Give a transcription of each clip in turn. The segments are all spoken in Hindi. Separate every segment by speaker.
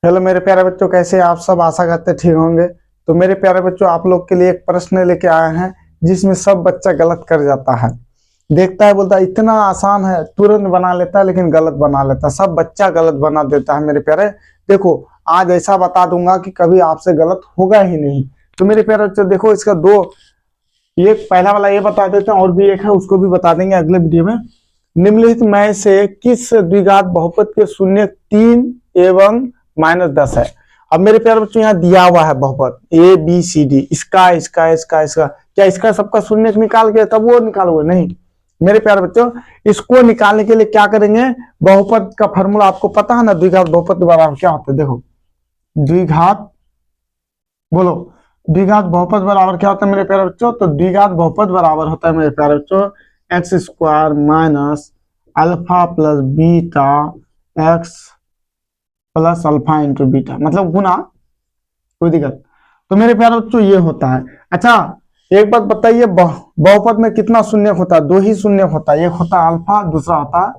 Speaker 1: हेलो मेरे प्यारे बच्चों, कैसे हैं आप सब। आशा करते ठीक होंगे। तो मेरे प्यारे बच्चों, आप लोग के लिए एक प्रश्न लेके आए हैं जिसमें सब बच्चा गलत कर जाता है। देखता है, बोलता है इतना आसान है, तुरंत बना लेता है, लेकिन गलत बना लेता है। सब बच्चा गलत बना देता है मेरे प्यारे। देखो, आज ऐसा बता दूंगा कि कभी आपसे गलत होगा ही नहीं। तो मेरे प्यारे बच्चों देखो, इसका दो, एक पहला वाला ये बता देते हैं और भी एक है, उसको भी बता देंगे अगले वीडियो में। निम्नलिखित में से किस द्विघात बहुपद के शून्य 3 एवं -10 है। अब मेरे प्यारे बच्चों, यहाँ दिया हुआ है बहुपद ABCD, इसका इसका इसका इसका, क्या इसका सबका शून्य निकाल के तब वो निकालोगे? नहीं मेरे प्यारे बच्चों, इसको निकालने के लिए क्या करेंगे? बहुपद का फॉर्मूला आपको पता है ना, द्विघात बहुपद बराबर क्या होता है। देखो, द्विघात, बोलो, द्विघात बहुपद बराबर क्या होता है मेरे प्यारे बच्चों? तो द्विघात बहुपद बराबर होता है मेरे प्यारे बच्चों x² minus alpha plus beta x plus alpha into beta, मतलब गुना, कोई दिक्कत। तो मेरे प्यारे बच्चों ये होता है। अच्छा, एक बात बताइए, बहुपद में कितना शून्य होता है? दो ही शून्य होता है, एक होता है अल्फा, दूसरा होता है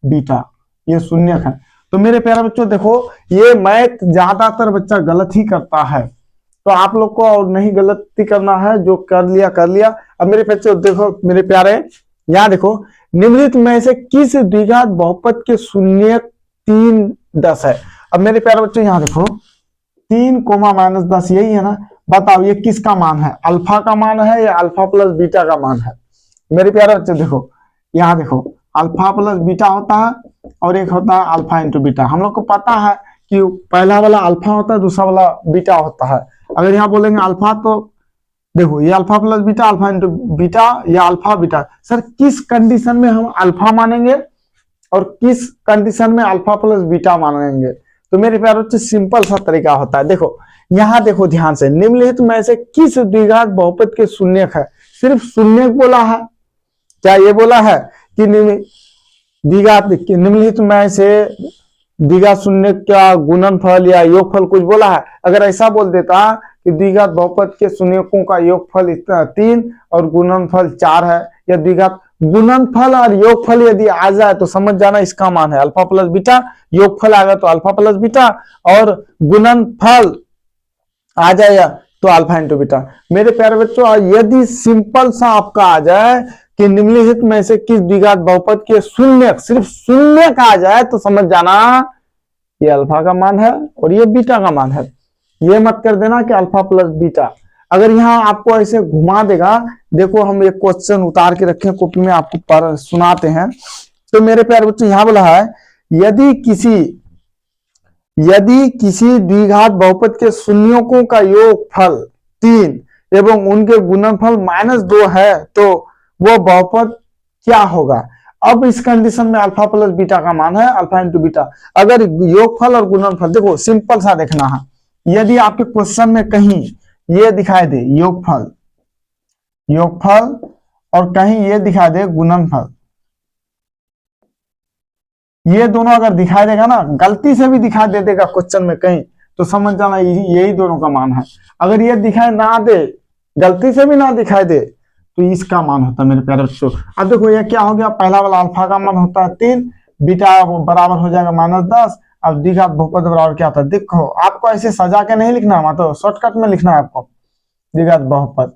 Speaker 1: बीटा। ये शून्य है। तो मेरे प्यारे बच्चों देखो, ये मैथ ज्यादातर बच्चा गलत ही करता है, तो आप लोग को और नहीं गलती करना है, जो कर लिया कर लिया। अब मेरे बच्चों देखो मेरे प्यारे, यहाँ देखो, निम्नलिखित में से किस द्विघात बहुपद के शून्य 3 10 है। अब मेरे प्यारे बच्चों यहाँ देखो, 3 कोमा -10 यही है ना। बताओ ये किसका मान है? अल्फा का मान है या अल्फा प्लस बीटा का मान है? मेरे प्यारे बच्चों देखो, यहाँ देखो, अल्फा प्लस बीटा होता है और एक होता है अल्फा इंटू बीटा। हम लोग को पता है कि पहला वाला अल्फा होता है, दूसरा वाला बीटा होता है। अगर यहाँ बोलेंगे अल्फा, तो देखो ये alpha plus beta, alpha into beta या अल्फा बीटा। सर किस कंडीशन में हम अल्फा मानेंगे और किस कंडीशन में अल्फा प्लस बीटा मानेंगे? तो मेरे प्यारे बच्चे सिंपल सा तरीका होता है। देखो यहाँ देखो ध्यान से, निम्नलिखित में से किस द्विघात बहुपद के शून्य है? सिर्फ शून्य बोला है, क्या ये बोला है कि द्विघात निम्नलिखित में से द्विघात शून्य का गुणनफल या योगफल कुछ बोला है? अगर ऐसा बोल देता कि द्विघात बहुपद के शून्यकों का योगफल इतना 3 और गुणनफल 4 है, या द्विघात गुणनफल और योगफल यदि आ जाए तो समझ जाना इसका मान है अल्फा प्लस बीटा। योगफल आ गया तो अल्फा प्लस बीटा, और गुणनफल आ जाएगा तो अल्फा इंटू बीटा। मेरे प्यारे बच्चों, यदि सिंपल सा आपका आ जाए कि निम्नलिखित में से किस द्विघात बहुपद के शून्य, सिर्फ शून्य का आ जाए, तो समझ जाना ये अल्फा का मान है और ये बीटा का मान है। ये मत कर देना कि अल्फा प्लस बीटा। अगर यहाँ आपको ऐसे घुमा देगा, देखो हम एक क्वेश्चन उतार के रखे कॉपी में, आपको पर सुनाते हैं। तो मेरे प्यारे बच्चों यहाँ बोला है, यदि किसी द्विघात बहुपद के शून्यकों का योगफल 3 एवं उनके गुणनफल -2 है, तो वो बहुपद क्या होगा? अब इस कंडीशन में अल्फा प्लस बीटा का मान है अल्फा इंटू बीटा। अगर योगफल और गुणनफल, देखो सिंपल सा देखना है, यदि आपके क्वेश्चन में कहीं ये दिखाई दे योगफल और कहीं ये दिखाई दे गुणनफल, ये दोनों अगर दिखाई देगा ना, गलती से भी दिखाई दे देगा क्वेश्चन में कहीं, तो समझ जाना यही दोनों का मान है। अगर ये दिखाई ना दे, गलती से भी ना दिखाई दे, तो इसका मान होता है मेरे प्यारे बच्चों। अब देखो ये क्या हो गया, पहला वाला अल्फा का मान होता है 3, बीटा बराबर हो जाएगा -10। अब द्विघात बहुपद बराबर क्या होता है? देखो आपको ऐसे सजा के नहीं लिखना है, मतलब शॉर्टकट में लिखना है आपको। द्विघात बहुपद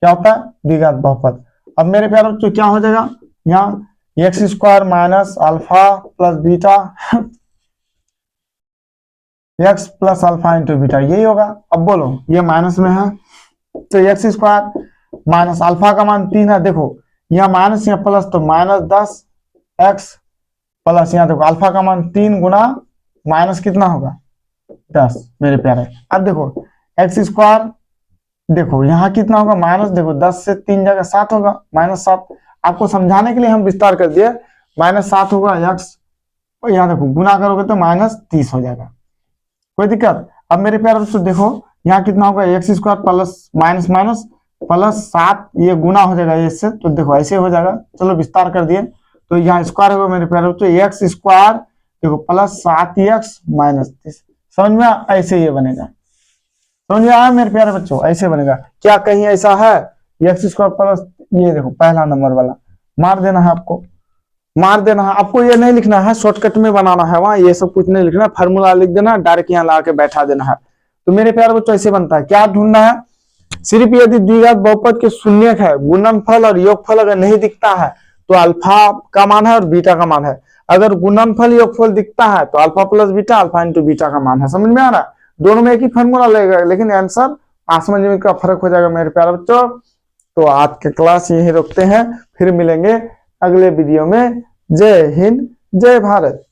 Speaker 1: क्या होता है? द्विघात बहुपद। अब मेरे प्यारे बच्चों क्या हो जाएगा, यहाँ x² minus alpha plus beta x plus alpha into beta, यही होगा। अब बोलो ये माइनस में है, तो x² माइनस अल्फा का मान 3 है। देखो यहाँ माइनस या प्लस, तो -10 x प्लस, यहाँ देखो अल्फा का मान 3 गुना माइनस कितना होगा 10 मेरे प्यारे। अब देखो x², देखो यहाँ कितना होगा माइनस, देखो 10 से 3 जगह 7 होगा, -7। आपको समझाने के लिए हम विस्तार कर दिए, -7 होगा x, और यहाँ देखो गुना करोगे तो -30 हो जाएगा, कोई दिक्कत। अब मेरे प्यारे दोस्तों देखो यहाँ कितना होगा, x² plus minus minus plus 7, ये गुना हो जाएगा इससे, तो देखो ऐसे हो जाएगा। चलो विस्तार कर दिए, तो यहाँ स्क्वायर होगा मेरे प्यारे बच्चों, x² देखो प्लस 7x माइनस 30। समझ में ऐसे ये बनेगा, समझ में आया मेरे प्यारे बच्चों? ऐसे बनेगा। क्या कहीं ऐसा है x² प्लस, ये देखो पहला नंबर वाला मार देना है आपको, मार देना है। आपको ये नहीं लिखना है, शॉर्टकट में बनाना है, वहां ये सब कुछ नहीं लिखना, फार्मूला लिख देना, डायरेक्ट यहाँ ला के बैठा देना है। तो मेरे प्यारे बच्चों ऐसे बनता है। क्या ढूंढना है? सिर्फ यदि द्विघात बहुपद के शून्यक है, गुणनफल और योगफल अगर नहीं दिखता है तो अल्फा का मान है और बीटा का मान है। अगर गुणनफल योगफल दिखता है तो alpha plus beta, alpha into beta का मान है। समझ में आ रहा है? दोनों में एक ही फॉर्मूला लगेगा, लेकिन आंसर आसमान जमीन का फर्क हो जाएगा मेरे प्यारे बच्चों। तो आज के क्लास यही रोकते हैं, फिर मिलेंगे अगले वीडियो में। जय हिंद, जय भारत।